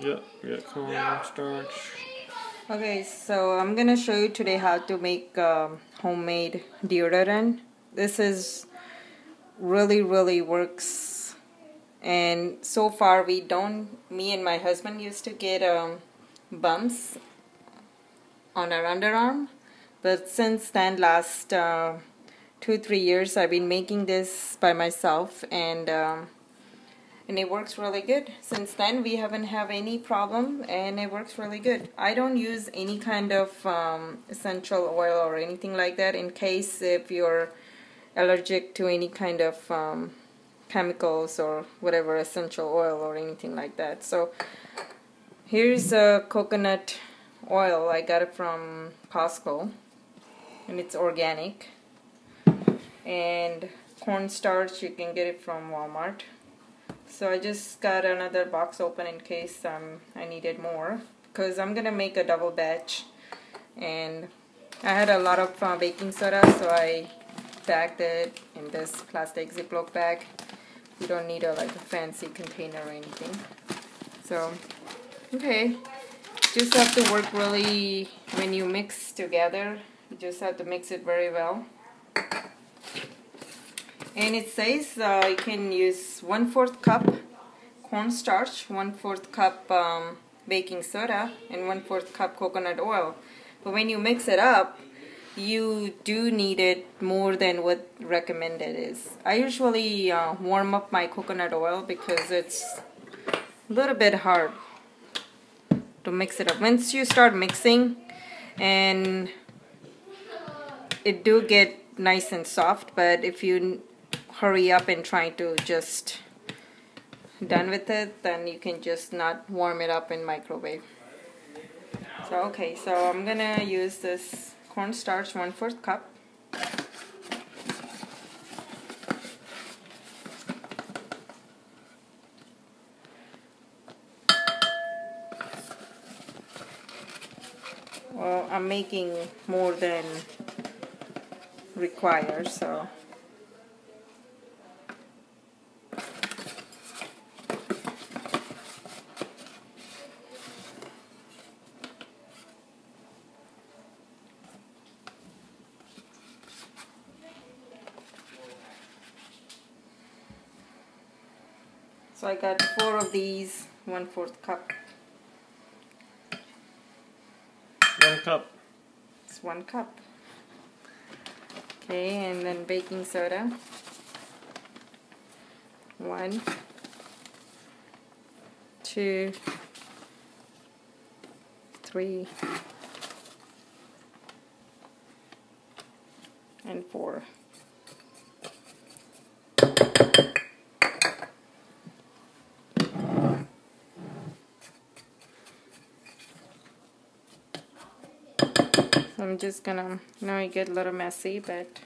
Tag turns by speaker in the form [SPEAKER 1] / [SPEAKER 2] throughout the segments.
[SPEAKER 1] Yeah, cornstarch.
[SPEAKER 2] Okay, so I'm gonna show you today how to make homemade deodorant. This is really works, and so far me and my husband used to get bumps on our underarm, but since then last 2-3 years I've been making this by myself, and it works really good. Since then we haven't had any problem, and it works really good. I don't use any kind of essential oil or anything like that, in case if you're allergic to any kind of chemicals or whatever, essential oil or anything like that. So here's a coconut oil. I got it from Costco, and it's organic. And cornstarch, you can get it from Walmart. So I just got another box open in case I needed more, because I'm gonna make a double batch, and I had a lot of baking soda, so I bagged it in this plastic Ziploc bag. You don't need a fancy container or anything. So okay, just have to work really, when you mix together, you just have to mix it very well. And it says you can use 1/4 cup cornstarch, 1/4 cup baking soda, and 1/4 cup coconut oil. But when you mix it up, you do need it more than what recommended is. I usually warm up my coconut oil because it's a little bit hard to mix it up. Once you start mixing, and it do get nice and soft, but if you hurry up and try to just done with it, then you can just not warm it up in microwave. So okay, so I'm gonna use this cornstarch, 1/4 cup. Well, I'm making more than required, so I got 4 of these, 1/4 cup.
[SPEAKER 1] 1 cup.
[SPEAKER 2] It's 1 cup. Okay, and then baking soda. 1, 2, 3, and 4. I'm just gonna, it get a little messy, but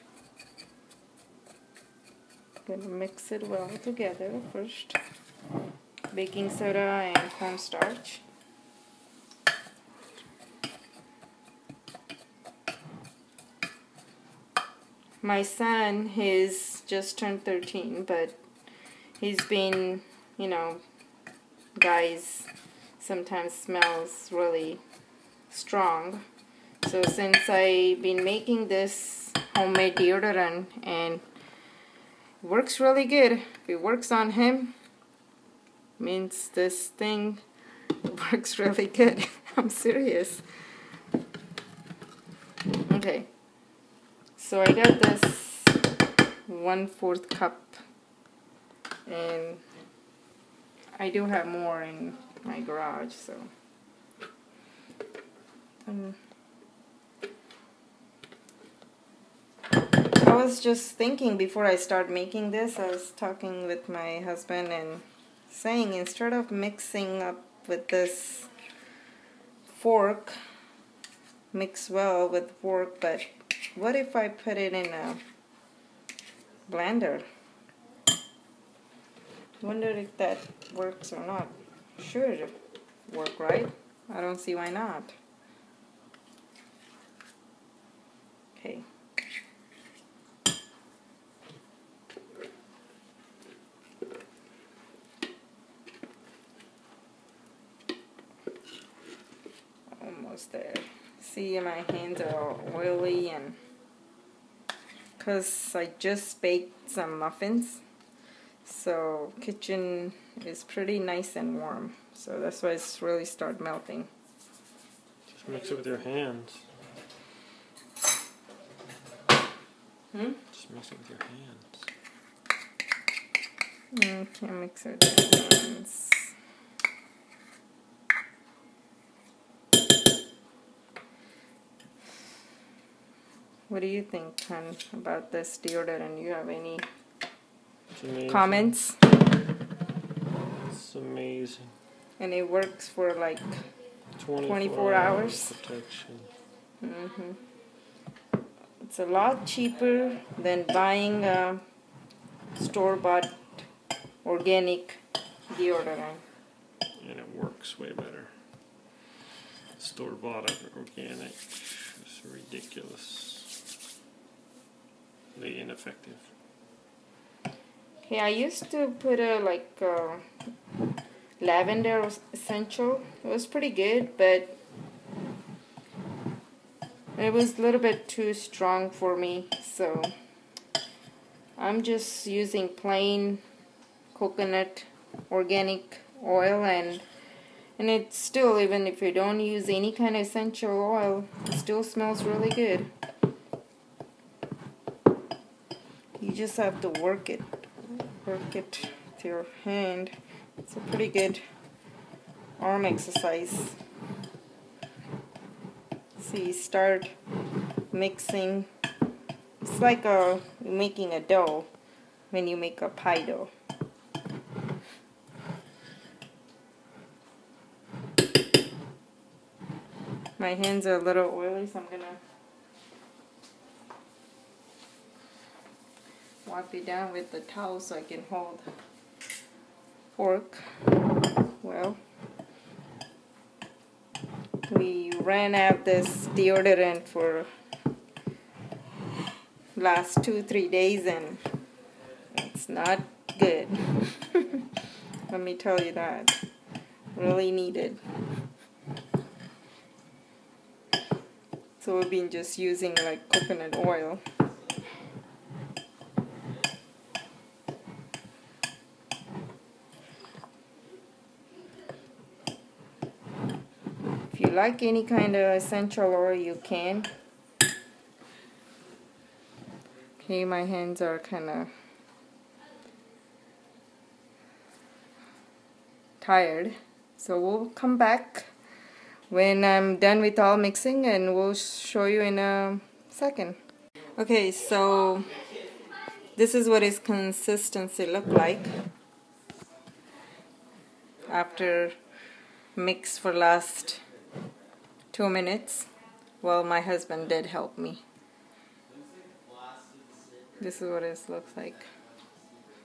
[SPEAKER 2] I'm gonna mix it well together first. Baking soda and cornstarch. My son, he's just turned 13, but he's been, guys sometimes smells really strong. So since I've been making this homemade deodorant, and it works really good, if it works on him, means this thing works really good. I'm serious. Okay, so I got this 1/4 cup, and I do have more in my garage, so I was just thinking before I start making this, I was talking with my husband and saying, instead of mixing up with this fork, mix well with fork, but what if I put it in a blender? Wonder if that works or not. Should work, right? I don't see why not. Okay. almost there. See, my hands are all oily, and because I just baked some muffins, so kitchen is pretty nice and warm, so that's why it's really start melting.
[SPEAKER 1] Just mix it with your hands. Just mix it with your hands.
[SPEAKER 2] Can't mix it with your hands. What do you think, hon, about this deodorant? You have any comments?
[SPEAKER 1] It's amazing.
[SPEAKER 2] And it works for like
[SPEAKER 1] 24
[SPEAKER 2] hours.
[SPEAKER 1] Protection.
[SPEAKER 2] It's a lot cheaper than buying a store-bought organic deodorant.
[SPEAKER 1] And it works way better. Store-bought organic is ridiculous. Ineffective.
[SPEAKER 2] Okay, I used to put a lavender essential. It was pretty good, but it was a little bit too strong for me, so I'm just using plain coconut organic oil, and it still, even if you don't use any kind of essential oil, it still smells really good. You just have to work it with your hand. It's a pretty good arm exercise. See, start mixing. It's like making a dough when you make a pie dough. My hands are a little oily, so I'm gonna wipe it down with the towel so I can hold fork. Well, we ran out this deodorant for last 2-3 days, and it's not good. Let me tell you that. Really needed. So we've been just using like coconut oil. If you like any kind of essential oil, you can. Okay, my hands are kind of tired, so we'll come back when I'm done with all mixing, and we'll show you in a second. Okay, so this is what its consistency look like after mix for last 2 minutes. Well, my husband did help me. This is what it looks like.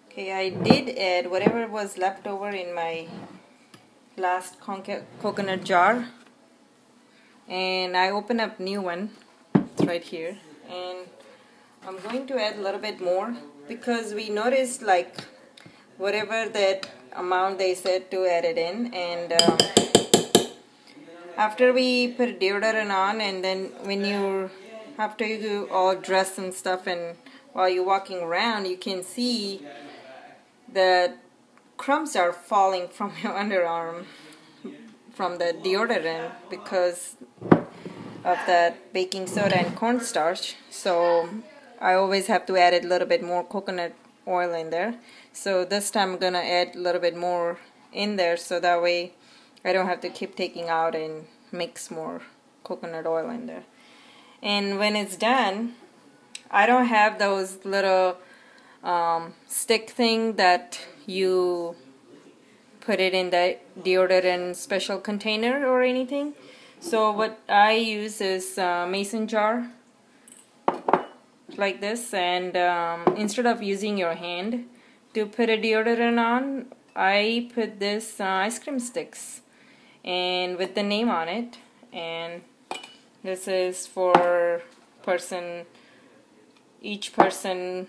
[SPEAKER 2] Okay, I did add whatever was left over in my last coconut jar, and I open up new one. It's right here, and I'm going to add a little bit more because we noticed like whatever that amount they said to add it in, and after we put deodorant on, and then after you all dress and stuff, and while you're walking around, you can see that crumbs are falling from your underarm from the deodorant because of that baking soda and cornstarch. So I always have to add a little bit more coconut oil in there. So this time I'm gonna add a little bit more in there, so that way I don't have to keep taking out and mix more coconut oil in there. And when it's done, I don't have those little stick thing that you put it in the deodorant special container or anything. So what I use is a mason jar like this, and instead of using your hand to put a deodorant on, I put this ice cream sticks and with the name on it, and this is for each person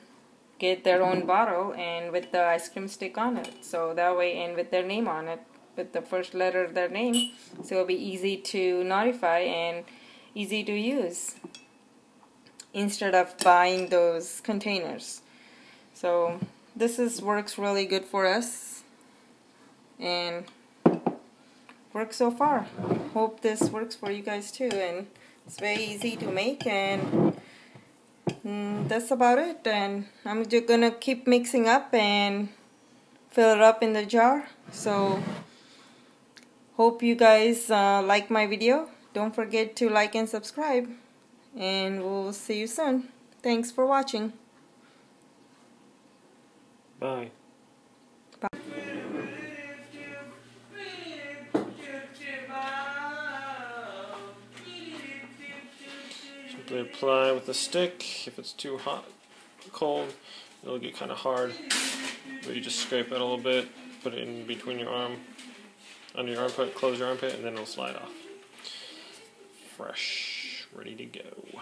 [SPEAKER 2] get their own bottle and with the ice cream stick on it, so that way, and with their name on it, with the first letter of their name, so it'll be easy to notify and easy to use instead of buying those containers. So this works really good for us and works so far. Hope this works for you guys too, and it's very easy to make, and that's about it. And I'm just gonna keep mixing up and fill it up in the jar. So hope you guys like my video. Don't forget to like and subscribe, and we'll see you soon. Thanks for watching.
[SPEAKER 1] Bye. Simply apply with a stick. If it's too hot, cold, it'll get kind of hard. But you just scrape it a little bit, put it in between your arm, under your armpit, close your armpit, and then it'll slide off. Fresh, ready to go.